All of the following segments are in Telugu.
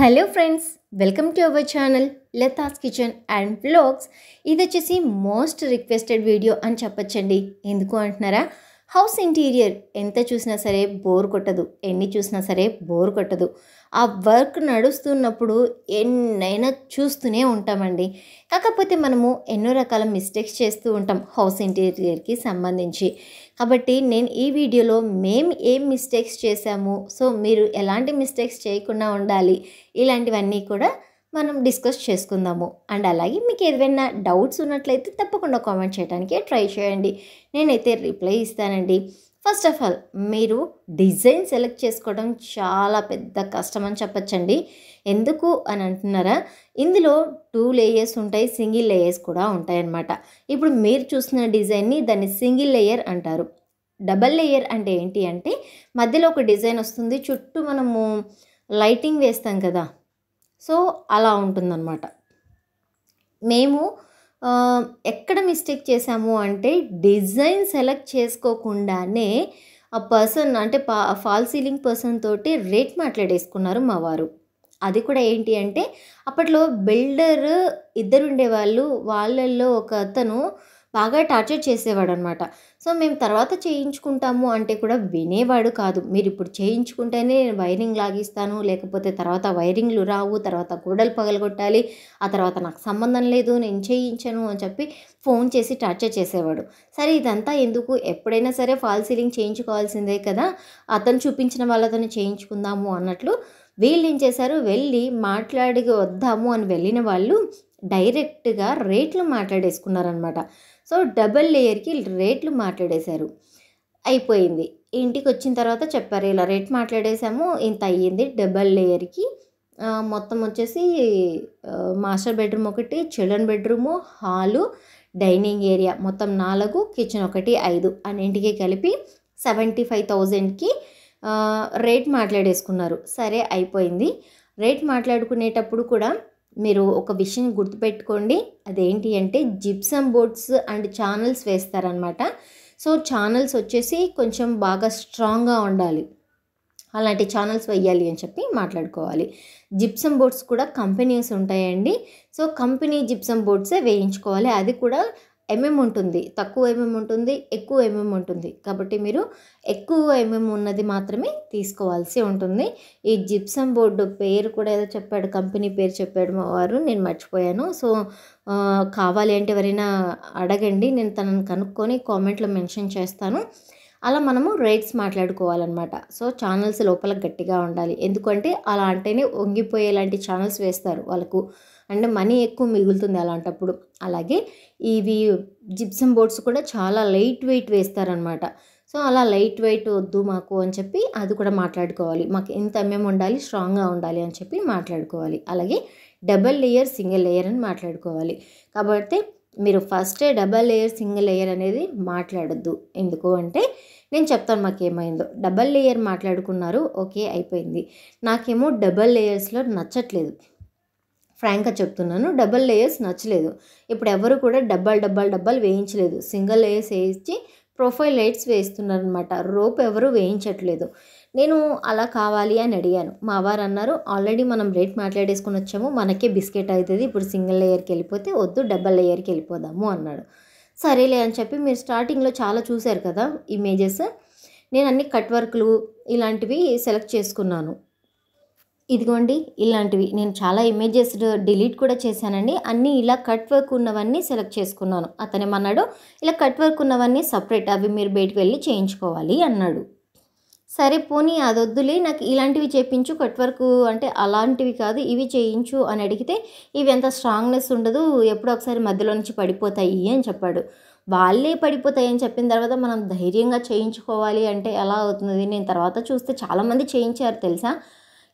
Hello friends, welcome to our channel Latha's kitchen and vlogs. ఇది వచ్చేసి మోస్ట్ రిక్వెస్టెడ్ వీడియో అని చెప్పచ్చండి. ఎందుకు అంటున్నారా? హౌస్ ఇంటీరియర్ ఎంత చూసినా సరే బోర్ కొట్టదు, ఎన్ని చూసినా సరే బోర్ కొట్టదు. ఆ వర్క్ నడుస్తున్నప్పుడు ఎన్నైనా చూస్తూనే ఉంటామండి. కాకపోతే మనము ఎన్నో రకాల మిస్టేక్స్ చేస్తూ ఉంటాం హౌస్ ఇంటీరియర్కి సంబంధించి. కాబట్టి నేను ఈ వీడియోలో మేము ఏం మిస్టేక్స్ చేశాము, సో మీరు ఎలాంటి మిస్టేక్స్ చేయకుండా ఉండాలి, ఇలాంటివన్నీ కూడా మనం డిస్కస్ చేసుకుందాము. అండ్ అలాగే మీకు ఏదైనా డౌట్స్ ఉన్నట్లయితే తప్పకుండా కామెంట్ చేయడానికి ట్రై చేయండి, నేనైతే రిప్లై ఇస్తానండి. ఫస్ట్ ఆఫ్ ఆల్, మీరు డిజైన్ సెలెక్ట్ చేసుకోవడం చాలా పెద్ద కష్టం అని చెప్పచ్చండి. ఎందుకు అని అంటున్నారా? ఇందులో 2 లేయర్స్ ఉంటాయి, సింగిల్ లేయర్స్ కూడా ఉంటాయన్నమాట. ఇప్పుడు మీరు చూసిన డిజైన్ని దాన్ని సింగిల్ లేయర్ అంటారు. డబల్ లేయర్ అంటే ఏంటి అంటే మధ్యలో ఒక డిజైన్ వస్తుంది, చుట్టూ మనము లైటింగ్ వేస్తాం కదా, సో అలా ఉంటుందన్నమాట. మేము ఎక్కడ మిస్టేక్ చేసాము అంటే డిజైన్ సెలెక్ట్ చేసుకోకుండానే ఆ పర్సన్ అంటే ఫాల్ సీలింగ్ పర్సన్ తోటి రేట్ మాట్లాడేసుకున్నారు మా వారు. అది కూడా ఏంటి అంటే అప్పట్లో బిల్డర్ ఇద్దరు ఉండేవాళ్ళు, వాళ్ళల్లో ఒక అతను బాగా టార్చర్ చేసేవాడు అనమాట. సో మేము తర్వాత చేయించుకుంటాము అంటే కూడా వినేవాడు కాదు. మీరు ఇప్పుడు చేయించుకుంటేనే నేను వైరింగ్ లాగిస్తాను, లేకపోతే తర్వాత వైరింగ్లు రావు, తర్వాత గోడలు పగలగొట్టాలి, ఆ తర్వాత నాకు సంబంధం లేదు, నేను చేయించను అని చెప్పి ఫోన్ చేసి టార్చర్ చేసేవాడు. సరే ఇదంతా ఎందుకు, ఎప్పుడైనా సరే ఫాల్ సీలింగ్ చేయించుకోవాల్సిందే కదా, అతను చూపించిన వాళ్ళతోనే చేయించుకుందాము అన్నట్లు వీళ్ళు ఏం చేశారు, వెళ్ళి మాట్లాడి వద్దాము అని వెళ్ళిన వాళ్ళు డైరెక్ట్గా రేట్లు మాట్లాడేసుకున్నారనమాట. సో డబల్ లేయర్కి రేట్లు మాట్లాడేశారు. అయిపోయింది. ఇంటికి వచ్చిన తర్వాత చెప్పారు, ఇలా రేట్ మాట్లాడేసాము, ఇంత అయ్యింది. డబల్ లేయర్కి మొత్తం వచ్చేసి మాస్టర్ బెడ్రూమ్ ఒకటి, children bedroom, hall, dining area మొత్తం 4, కిచెన్ ఒకటి 5 అన్నింటికి కలిపి 75,000కి రేట్ మాట్లాడేసుకున్నారు. సరే అయిపోయింది. రేట్ మాట్లాడుకునేటప్పుడు కూడా మీరు ఒక విషయం గుర్తుపెట్టుకోండి, అదేంటి అంటే జిప్సమ్ బోర్డ్స్ అండ్ ఛానల్స్ వేస్తారనమాట. సో ఛానల్స్ వచ్చేసి కొంచెం బాగా స్ట్రాంగ్గా ఉండాలి, అలాంటి ఛానల్స్ వేయాలి అని చెప్పి మాట్లాడుకోవాలి. జిప్సమ్ బోర్డ్స్ కూడా కంపెనీస్ ఉంటాయండి. సో కంపెనీ జిప్సమ్ బోర్డ్సే వేయించుకోవాలి. అది కూడా ఉంటుంది, తక్కువ ఉంటుంది, ఎక్కువ ఉంటుంది. కాబట్టి మీరు ఎక్కువ ఉన్నది మాత్రమే తీసుకోవాల్సి ఉంటుంది. ఈ జిప్సమ్ బోర్డు పేరు కూడా ఏదో చెప్పాడు, కంపెనీ పేరు చెప్పాడు మా వారు, నేను మర్చిపోయాను. సో కావాలి అంటే ఎవరైనా అడగండి, నేను తనని కనుక్కొని కామెంట్లో మెన్షన్ చేస్తాను. అలా మనము రేట్స్ మాట్లాడుకోవాలన్నమాట. సో ఛానల్స్ లోపల గట్టిగా ఉండాలి, ఎందుకంటే అలా అంటేనే వంగిపోయేలాంటి ఛానల్స్ వేస్తారు వాళ్ళకు, అంటే మనీ ఎక్కువ మిగులుతుంది అలాంటప్పుడు. అలాగే ఇవి జిప్సమ్ బోర్డ్స్ కూడా చాలా లైట్ వెయిట్ వేస్తారనమాట. సో అలా లైట్ వెయిట్ వద్దు మాకు అని చెప్పి అది కూడా మాట్లాడుకోవాలి, మాకు ఇంత ఉండాలి, స్ట్రాంగ్గా ఉండాలి అని చెప్పి మాట్లాడుకోవాలి. అలాగే డబల్ లేయర్, సింగిల్ లేయర్ అని మాట్లాడుకోవాలి. కాబట్టి మీరు ఫస్టే డబల్ లేయర్, సింగిల్ లేయర్ అనేది మాట్లాడొద్దు. ఎందుకు అంటే నేను చెప్తాను మాకేమైందో. డబల్ లేయర్ మాట్లాడుకున్నారు, ఓకే అయిపోయింది. నాకేమో డబల్ లేయర్స్లో నచ్చట్లేదు, ఫ్రాంక్గా చెప్తున్నాను, డబల్ లేయర్స్ నచ్చలేదు. ఇప్పుడు ఎవరు కూడా డబ్బల్ వేయించలేదు, సింగిల్ లేయర్స్ వేయించి ప్రొఫైల్ లైట్స్ వేస్తున్నారనమాట. రోప్ ఎవరు వేయించట్లేదు. నేను అలా కావాలి అని అడిగాను. మా వారు అన్నారు, ఆల్రెడీ మనం రేట్ మాట్లాడేసుకొని వచ్చాము, మనకే బిస్కెట్ అవుతుంది, ఇప్పుడు సింగిల్ లేయర్కి వెళ్ళిపోతే వద్దు, డబల్ లేయర్కి వెళ్ళిపోదాము అన్నాడు. సరేలే అని చెప్పి, మీరు స్టార్టింగ్లో చాలా చూశారు కదా ఇమేజెస్, నేను అన్ని కట్ వర్క్లు ఇలాంటివి సెలెక్ట్ చేసుకున్నాను. ఇదిగోండి ఇలాంటివి నేను చాలా ఇమేజెస్ డిలీట్ కూడా చేశానండి. అన్నీ ఇలా కట్ వర్క్ ఉన్నవన్నీ సెలెక్ట్ చేసుకున్నాను. అతనేమన్నాడు, ఇలా కట్ వర్క్ ఉన్నవన్నీ సపరేట్, అవి మీరు బయటకు వెళ్ళి చేయించుకోవాలి అన్నాడు. సరే పోనీ అదొద్దులే, నాకు ఇలాంటివి చేయించు, కట్ వర్క్ అంటే అలాంటివి కాదు ఇవి చేయించు అని అడిగితే, ఇవి ఎంత స్ట్రాంగ్నెస్ ఉండదు, ఎప్పుడో ఒకసారి మధ్యలో నుంచి పడిపోతాయి అని చెప్పాడు. వాళ్ళే పడిపోతాయి అని చెప్పిన తర్వాత మనం ధైర్యంగా చేయించుకోవాలి అంటే ఎలా అవుతుంది? నేను తర్వాత చూస్తే చాలామంది చేయించారు తెలుసా.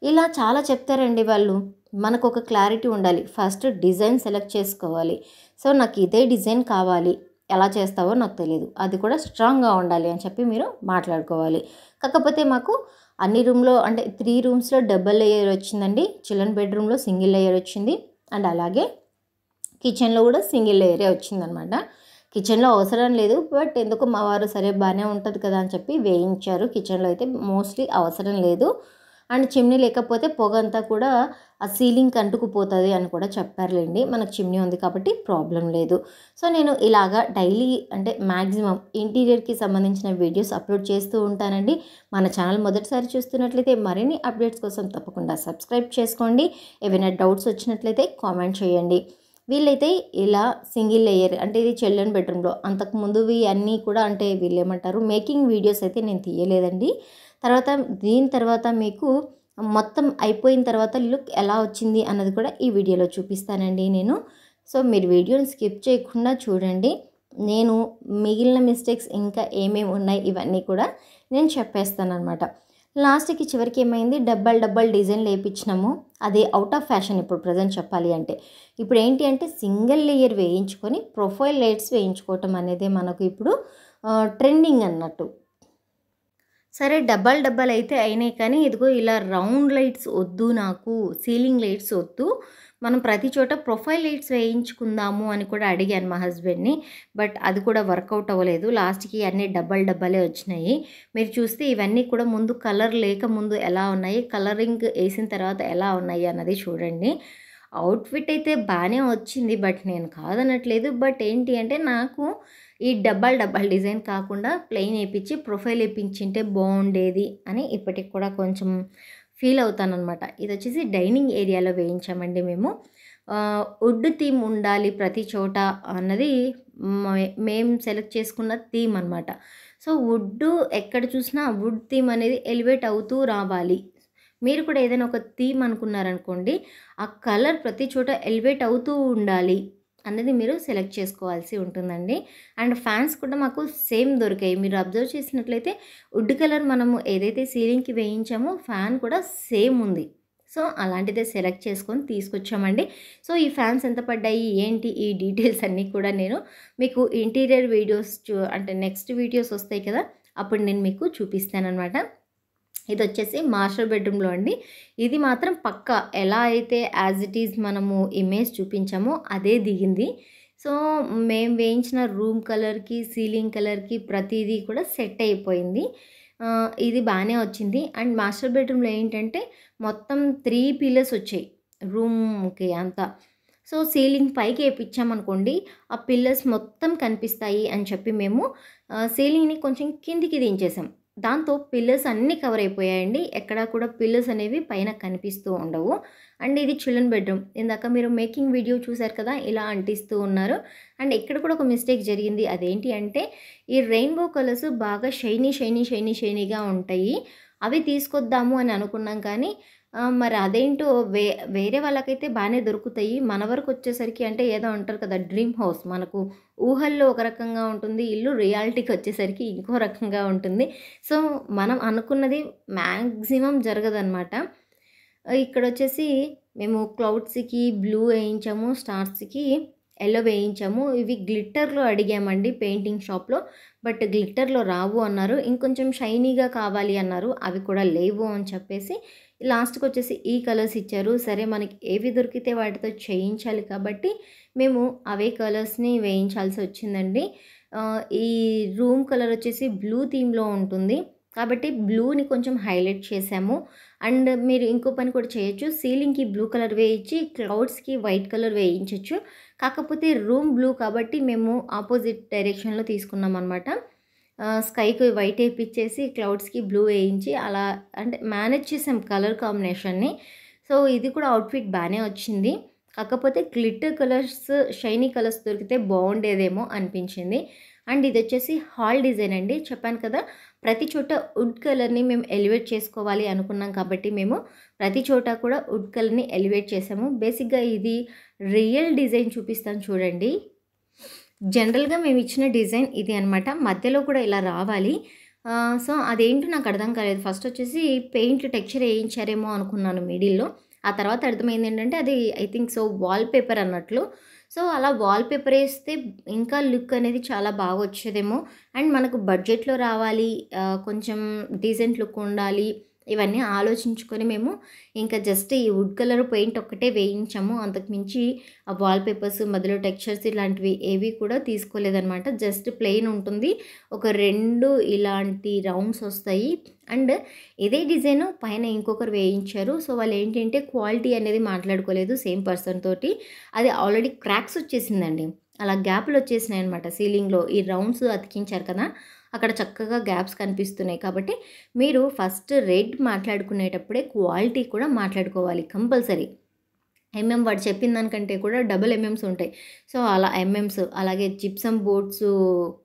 ఇలా చాలా చెప్తారండి వాళ్ళు. మనకు ఒక క్లారిటీ ఉండాలి, ఫస్ట్ డిజైన్ సెలెక్ట్ చేసుకోవాలి. సో నాకు ఇదే డిజైన్ కావాలి, ఎలా చేస్తావో నాకు తెలియదు, అది కూడా స్ట్రాంగ్గా ఉండాలి అని చెప్పి మీరు మాట్లాడుకోవాలి. కాకపోతే మాకు అన్ని రూమ్లో అంటే 3 రూమ్స్లో డబల్ లేయర్ వచ్చిందండి, చిల్డ్రన్ బెడ్రూమ్లో సింగిల్ లేయర్ వచ్చింది, అండ్ అలాగే కిచెన్లో కూడా సింగిల్ లేయరే వచ్చిందనమాట. కిచెన్లో అవసరం లేదు, బట్ ఎందుకు మా వారు సరే బాగానే ఉంటుంది కదా అని చెప్పి వేయించారు. కిచెన్లో అయితే మోస్ట్లీ అవసరం లేదు, అండ్ చిమ్నీ లేకపోతే పొగ అంతా కూడా ఆ సీలింగ్కి అంటుకుపోతుంది అని కూడా చెప్పారులేండి. మనకు చిమ్నీ ఉంది కాబట్టి ప్రాబ్లం లేదు. సో నేను ఇలాగా డైలీ అంటే మ్యాక్సిమం ఇంటీరియర్కి సంబంధించిన వీడియోస్ అప్లోడ్ చేస్తూ ఉంటానండి. మన ఛానల్ మొదటిసారి చూస్తున్నట్లయితే మరిన్ని అప్డేట్స్ కోసం తప్పకుండా సబ్స్క్రైబ్ చేసుకోండి. ఏవైనా డౌట్స్ వచ్చినట్లయితే కామెంట్ చేయండి. వీళ్ళైతే ఇలా సింగిల్ లేయర్ అంటే ఇది చిల్డ్రన్ బెడ్రూమ్లో, అంతకుముందువి అన్నీ కూడా అంటే వీళ్ళు ఏమంటారు మేకింగ్ వీడియోస్ అయితే నేను తీయలేదండి. దీని తర్వాత మీకు మొత్తం అయిపోయిన తర్వాత లుక్ ఎలా వచ్చింది అన్నది కూడా ఈ వీడియోలో చూపిస్తానండి నేను. సో మీరు వీడియోని స్కిప్ చేయకుండా చూడండి. నేను మిగిలిన మిస్టేక్స్ ఇంకా ఏమేమి ఉన్నాయి ఇవన్నీ కూడా నేను చెప్పేస్తాను అనమాట. లాస్ట్కి చివరికి ఏమైంది, డబల్ డిజైన్ వేయించినాము. అది అవుట్ ఆఫ్ ఫ్యాషన్ ఇప్పుడు ప్రజెంట్ చెప్పాలి అంటే. ఇప్పుడు ఏంటి అంటే సింగిల్ లేయర్ వేయించుకొని ప్రొఫైల్ లైట్స్ వేయించుకోవటం అనేది మనకు ఇప్పుడు ట్రెండింగ్ అన్నట్టు. సరే డబల్ అయితే అయినాయి, కానీ ఇదిగో ఇలా రౌండ్ లైట్స్ వద్దు, నాకు సీలింగ్ లైట్స్ వద్దు, మనం ప్రతి చోట ప్రొఫైల్ లైట్స్ వేయించుకుందాము అని కూడా అడిగాను మా హస్బెండ్ని. బట్ అది కూడా వర్కౌట్ అవ్వలేదు. లాస్ట్కి అన్నీ డబ్బలే వచ్చినాయి. మీరు చూస్తే ఇవన్నీ కూడా ముందు కలర్ లేక ముందు ఎలా ఉన్నాయి, కలరింగ్ వేసిన తర్వాత ఎలా ఉన్నాయి అన్నది చూడండి. అవుట్ఫిట్ అయితే బాగానే వచ్చింది, బట్ నేను కాదనట్లేదు. బట్ ఏంటి అంటే నాకు ఈ డబల్ డిజైన్ కాకుండా ప్లెయిన్ వేయించి ప్రొఫైల్ వేయించింటే బాగుండేది అని ఇప్పటికి కూడా కొంచెం ఫీల్ అవుతానన్నమాట. ఇది వచ్చేసి డైనింగ్ ఏరియాలో వేయించామండి మేము. వుడ్ థీమ్ ఉండాలి ప్రతి చోట అన్నది మేము సెలెక్ట్ చేసుకున్న థీమ్ అనమాట. సో వుడ్ ఎక్కడ చూసినా వుడ్ థీమ్ అనేది ఎలివేట్ అవుతూ రావాలి. మీరు కూడా ఏదైనా ఒక థీమ్ అనుకున్నారనుకోండి, ఆ కలర్ ప్రతి చోట ఎలివేట్ అవుతూ ఉండాలి అనేది మీరు సెలెక్ట్ చేసుకోవాల్సి ఉంటుందండి. అండ్ ఫ్యాన్స్ కూడా మాకు సేమ్ దొరికాయి. మీరు అబ్జర్వ్ చేసినట్లయితే వుడ్ కలర్ మనము ఏదైతే సీలింగ్కి వేయించామో ఫ్యాన్ కూడా సేమ్ ఉంది. సో అలాంటిదే సెలెక్ట్ చేసుకొని తీసుకొచ్చామండి. సో ఈ ఫ్యాన్స్ ఎంత పడ్డాయి ఏంటి ఈ డీటెయిల్స్ అన్నీ కూడా నేను మీకు ఇంటీరియర్ వీడియోస్ అంటే నెక్స్ట్ వీడియోస్ వస్తాయి కదా, అప్పుడు నేను మీకు చూపిస్తానన్నమాట. ఇది వచ్చేసి మాస్టర్ బెడ్రూమ్లో అండి. ఇది మాత్రం పక్కా ఎలా అయితే యాజ్ ఇట్ ఈజ్ మనము ఇమేజ్ చూపించామో అదే దిగింది. సో మేము వేయించిన రూమ్ కలర్కి సీలింగ్ కలర్కి ప్రతిదీ కూడా సెట్ అయిపోయింది. ఇది బాగానే వచ్చింది. అండ్ మాస్టర్ బెడ్రూమ్లో ఏంటంటే మొత్తం 3 పిల్లర్స్ వచ్చాయి రూమ్కి అంతా. సో సీలింగ్ పైకి వేయించామనుకోండి, ఆ పిల్లర్స్ మొత్తం కనిపిస్తాయి అని చెప్పి మేము సీలింగ్ని కొంచెం కిందికి దించేసాం. దాంతో పిల్లర్స్ అన్నీ కవర్ అయిపోయాయండి. ఎక్కడా కూడా పిల్లర్స్ అనేవి పైన కనిపిస్తూ ఉండవు. అండ్ ఇది చిల్డ్రన్ బెడ్రూమ్. ఇందాక మీరు మేకింగ్ వీడియో చూసారు కదా, ఇలా అంటిస్తూ ఉన్నారు. అండ్ ఇక్కడ కూడా ఒక మిస్టేక్ జరిగింది. అదేంటి అంటే ఈ రెయిన్బో కలర్స్ బాగా షైనీగా ఉంటాయి. అవి తీసుకొద్దాము అని అనుకున్నాం, కానీ మరి అదేంటో వేరే వాళ్ళకైతే బాగానే దొరుకుతాయి. మన వరకు వచ్చేసరికి అంటే ఏదో అంటారు కదా, డ్రీమ్ హౌస్ మనకు ఊహల్లో ఒక రకంగా ఉంటుంది, ఇల్లు రియాలిటీకి వచ్చేసరికి ఇంకో రకంగా ఉంటుంది. సో మనం అనుకున్నది మ్యాక్సిమం జరగదన్నమాట. ఇక్కడ వచ్చేసి మేము క్లౌడ్స్కి బ్లూ వేయించాము, స్టార్స్కి ఎల్లో వేయించాము. ఇవి గ్లిట్టర్లో అడిగామండి పెయింటింగ్ షాప్లో, బట్ గ్లిట్టర్లో రావు అన్నారు. ఇంకొంచెం షైనీగా కావాలి అన్నారు, అవి కూడా లేవు అని చెప్పేసి లాస్ట్కి వచ్చేసి ఈ కలర్స్ ఇచ్చారు. సరే మనకి ఏవి దొరికితే వాటితో చేయించాలి కాబట్టి మేము అవే కలర్స్ని వేయించాల్సి వచ్చిందండి. ఈ రూమ్ కలర్ వచ్చేసి బ్లూ థీమ్లో ఉంటుంది కాబట్టి బ్లూని కొంచెం హైలైట్ చేసాము. అండ్ మీరు ఇంకో పని కూడా చేయొచ్చు, సీలింగ్కి బ్లూ కలర్ వేయించి క్లౌడ్స్కి వైట్ కలర్ వేయించవచ్చు. కాకపోతే రూమ్ బ్లూ కాబట్టి మేము ఆపోజిట్ డైరెక్షన్లో తీసుకున్నాం అనమాట. స్కైకి వైట్ వేయించేసి క్లౌడ్స్కి బ్లూ వేయించి అలా అంటే మేనేజ్ చేసాం కలర్ కాంబినేషన్ని. సో ఇది కూడా అవుట్ఫిట్ బాగానే వచ్చింది. కాకపోతే గ్లిటర్ కలర్స్ షైనీ కలర్స్ దొరికితే బాగుండేదేమో అనిపించింది. అండ్ ఇది వచ్చేసి హాల్ డిజైన్ అండి. చెప్పాను కదా, ప్రతి చోట వుడ్ కలర్ని మేము ఎలివేట్ చేసుకోవాలి అనుకున్నాం కాబట్టి మేము ప్రతి చోట కూడా వుడ్ కలర్ని ఎలివేట్ చేసాము. బేసిక్గా ఇది రియల్ డిజైన్ చూపిస్తాను చూడండి. జనరల్గా మేము ఇచ్చిన డిజైన్ ఇది అనమాట. మధ్యలో కూడా ఇలా రావాలి. సో అదేంటో నాకు అర్థం కాలేదు. ఫస్ట్ వచ్చేసి పెయింట్ టెక్స్చర్ వేయించారేమో అనుకున్నాను మిడిల్లో. ఆ తర్వాత అర్థమైంది ఏంటంటే అది ఐ థింక్ సో వాల్పేపర్ అన్నట్లు. సో అలా వాల్పేపర్ వేస్తే ఇంకా లుక్ అనేది చాలా బాగా వచ్చేదేమో. అండ్ మనకు బడ్జెట్లో రావాలి, కొంచెం డీసెంట్ లుక్ ఉండాలి, ఇవన్నీ ఆలోచించుకొని మేము ఇంకా జస్ట్ ఈ వుడ్ కలర్ పెయింట్ ఒక్కటే వేయించాము. అంతకుమించి ఆ వాల్ పేపర్స్ మధ్యలో టెక్స్చర్స్ ఇలాంటివి ఏవి కూడా తీసుకోలేదనమాట. జస్ట్ ప్లెయిన్ ఉంటుంది. ఒక 2 ఇలాంటి రౌండ్స్ వస్తాయి. అండ్ ఇదే డిజైన్ పైన ఇంకొకరు వేయించారు. సో వాళ్ళు ఏంటంటే క్వాలిటీ అనేది మాట్లాడుకోలేదు సేమ్ పర్సన్ తోటి. అది ఆల్రెడీ క్రాక్స్ వచ్చేసిందండి. అలా గ్యాప్లు వచ్చేసినాయి అనమాట. సీలింగ్లో ఈ రౌండ్స్ అతికించారు కదా, అక్కడ చక్కగా గ్యాప్స్ కనిపిస్తున్నాయి. కాబట్టి మీరు ఫస్ట్ రేట్ మాట్లాడుకునేటప్పుడే క్వాలిటీ కూడా మాట్లాడుకోవాలి కంపల్సరీ. వాడు చెప్పిన దానికంటే కూడా డబుల్ ఎంఎమ్స్ ఉంటాయి. సో అలా ఎంఎమ్స్, అలాగే జిప్సమ్ బోర్డ్స్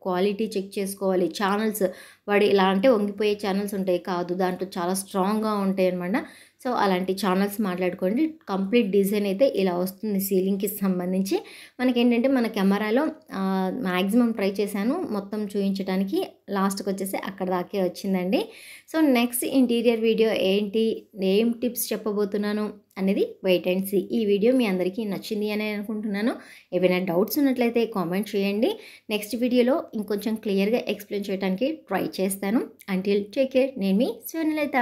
క్వాలిటీ చెక్ చేసుకోవాలి. ఛానల్స్ వాడు ఇలా అంటే వంగిపోయే ఛానల్స్ ఉంటాయి కాదు, దాంట్లో చాలా స్ట్రాంగ్గా ఉంటాయి అనమాట. సో అలాంటి ఛానల్స్ మాట్లాడుకోండి. కంప్లీట్ డిజైన్ అయితే ఇలా వస్తుంది సీలింగ్కి సంబంధించి. మనకేంటంటే మన కెమెరాలో మ్యాక్సిమం ట్రై చేశాను మొత్తం చూపించడానికి. లాస్ట్కి వచ్చేసి అక్కడ దాకే వచ్చిందండి. సో నెక్స్ట్ ఇంటీరియర్ వీడియో ఏంటి, ఏం టిప్స్ చెప్పబోతున్నాను అనేది వెయిట్ అండ్ సీ. ఈ వీడియో మీ అందరికీ నచ్చింది అని అనుకుంటున్నాను. ఏవైనా డౌట్స్ ఉన్నట్లయితే కామెంట్ చేయండి. నెక్స్ట్ వీడియోలో ఇంకొంచెం క్లియర్గా ఎక్స్ప్లెయిన్ చేయడానికి ట్రై చేస్తాను. Until take care. నేను మీ స్వర్ణలత.